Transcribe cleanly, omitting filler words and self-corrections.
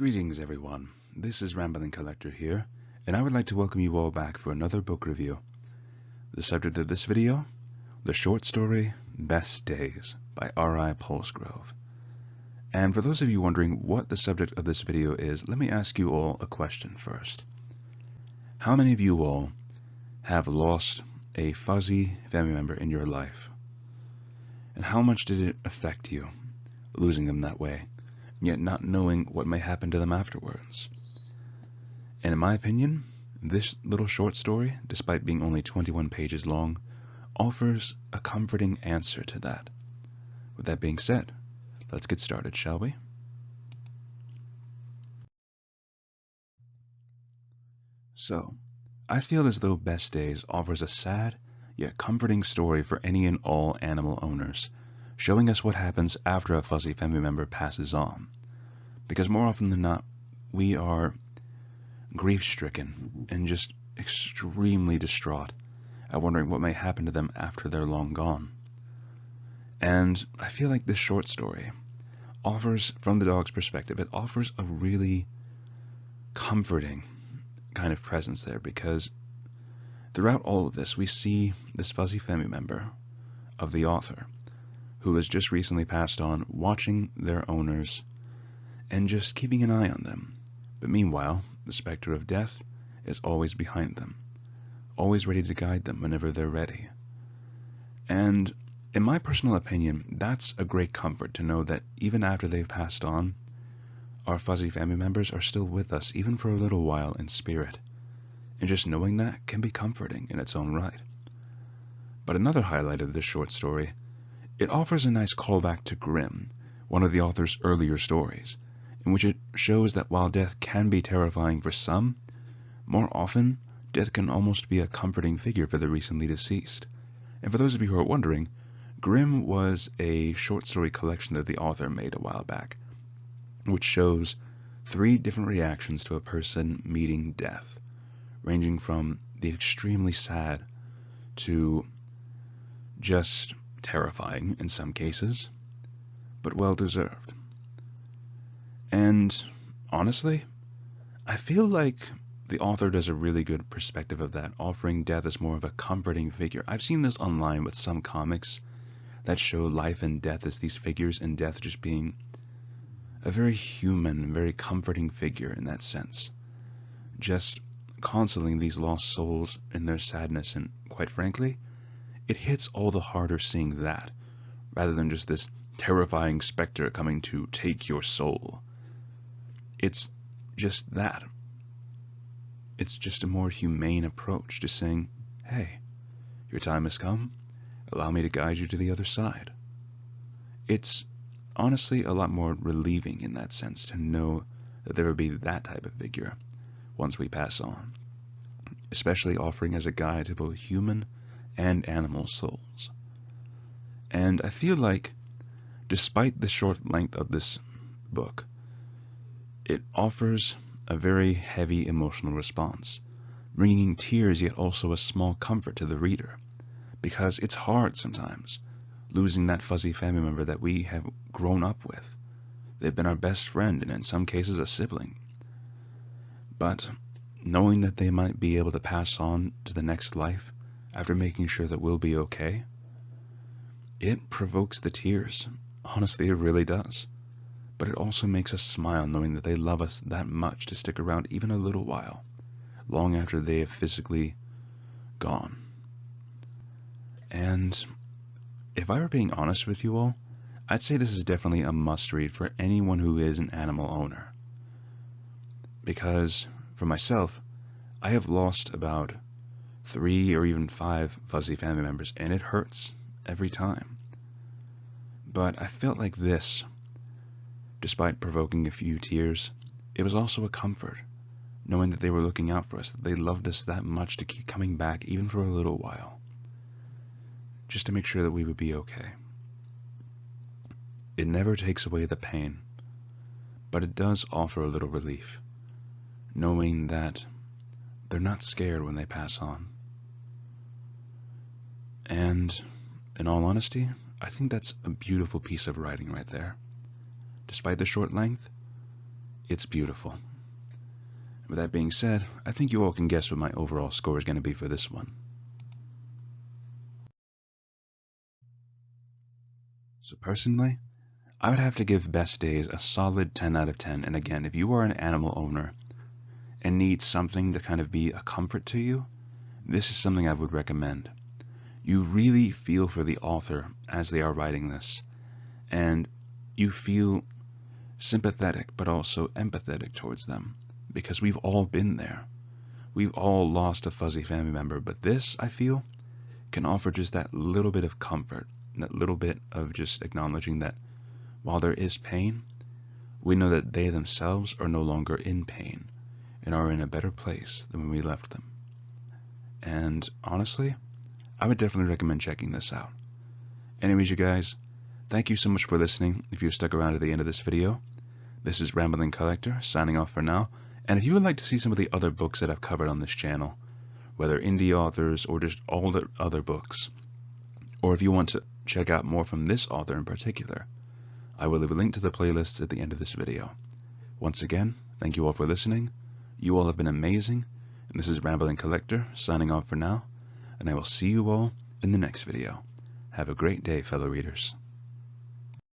Greetings everyone, this is Rambling Collector here, and I would like to welcome you all back for another book review. The subject of this video, the short story, Best Days by R.I. Polsgrove. And for those of you wondering what the subject of this video is, let me ask you all a question first. How many of you all have lost a fuzzy family member in your life? And how much did it affect you, losing them that way, yet not knowing what may happen to them afterwards? And in my opinion, this little short story, despite being only 21 pages long, offers a comforting answer to that. With that being said, let's get started, shall we? So, I feel as though Best Days offers a sad, yet comforting story for any and all animal owners, showing us what happens after a fuzzy family member passes on. Because more often than not, we are grief-stricken and just extremely distraught at wondering what may happen to them after they're long gone. And I feel like this short story offers, from the dog's perspective, it offers a really comforting kind of presence there, because throughout all of this, we see this fuzzy family member of the author, who has just recently passed on, watching their owners and just keeping an eye on them. But meanwhile, the specter of death is always behind them, always ready to guide them whenever they're ready. And in my personal opinion, that's a great comfort to know that even after they've passed on, our fuzzy family members are still with us, even for a little while in spirit. And just knowing that can be comforting in its own right. But another highlight of this short story, it offers a nice callback to Grimm, one of the author's earlier stories, in which it shows that while death can be terrifying for some, more often, death can almost be a comforting figure for the recently deceased. And for those of you who are wondering, Grimm was a short story collection that the author made a while back, which shows 3 different reactions to a person meeting death, ranging from the extremely sad to just terrifying in some cases, but well-deserved. And honestly, I feel like the author does a really good perspective of that, offering death as more of a comforting figure. I've seen this online with some comics that show life and death as these figures, and death just being a very human, very comforting figure in that sense, just consoling these lost souls in their sadness. And quite frankly, it hits all the harder seeing that, rather than just this terrifying specter coming to take your soul. It's just that. It's just a more humane approach to saying, hey, your time has come, allow me to guide you to the other side. It's honestly a lot more relieving in that sense to know that there would be that type of figure once we pass on, especially offering as a guide to both human and animal souls. And I feel like, despite the short length of this book, it offers a very heavy emotional response, bringing tears yet also a small comfort to the reader, because it's hard sometimes, losing that fuzzy family member that we have grown up with. They've been our best friend, and in some cases a sibling. But knowing that they might be able to pass on to the next life after making sure that we'll be okay, it provokes the tears. Honestly, it really does. But it also makes us smile knowing that they love us that much to stick around even a little while, long after they have physically gone. And if I were being honest with you all, I'd say this is definitely a must-read for anyone who is an animal owner. Because, for myself, I have lost about 3 or even 5 fuzzy family members, and it hurts every time. But I felt like this, despite provoking a few tears, it was also a comfort, knowing that they were looking out for us, that they loved us that much to keep coming back even for a little while, just to make sure that we would be okay. It never takes away the pain, but it does offer a little relief, knowing that they're not scared when they pass on. And in all honesty, I think that's a beautiful piece of writing right there. Despite the short length, It's beautiful. With that being said, I think you all can guess what my overall score is going to be for this one. So personally, I would have to give Best Days a solid 10 out of 10. And again, if you are an animal owner and need something to kind of be a comfort to you, this is something I would recommend. You really feel for the author as they are writing this, and you feel sympathetic but also empathetic towards them, because we've all been there. We've all lost a fuzzy family member, but this, I feel, can offer just that little bit of comfort, that little bit of just acknowledging that while there is pain, we know that they themselves are no longer in pain and are in a better place than when we left them. And honestly, I would definitely recommend checking this out. Anyways, you guys, thank you so much for listening. If you're stuck around to the end of this video, this is Rambling Collector signing off for now. And if you would like to see some of the other books that I've covered on this channel, whether indie authors or just all the other books, or if you want to check out more from this author in particular, I will leave a link to the playlists at the end of this video. Once again, thank you all for listening. You all have been amazing, and this is Rambling Collector signing off for now, and I will see you all in the next video. Have a great day, fellow readers.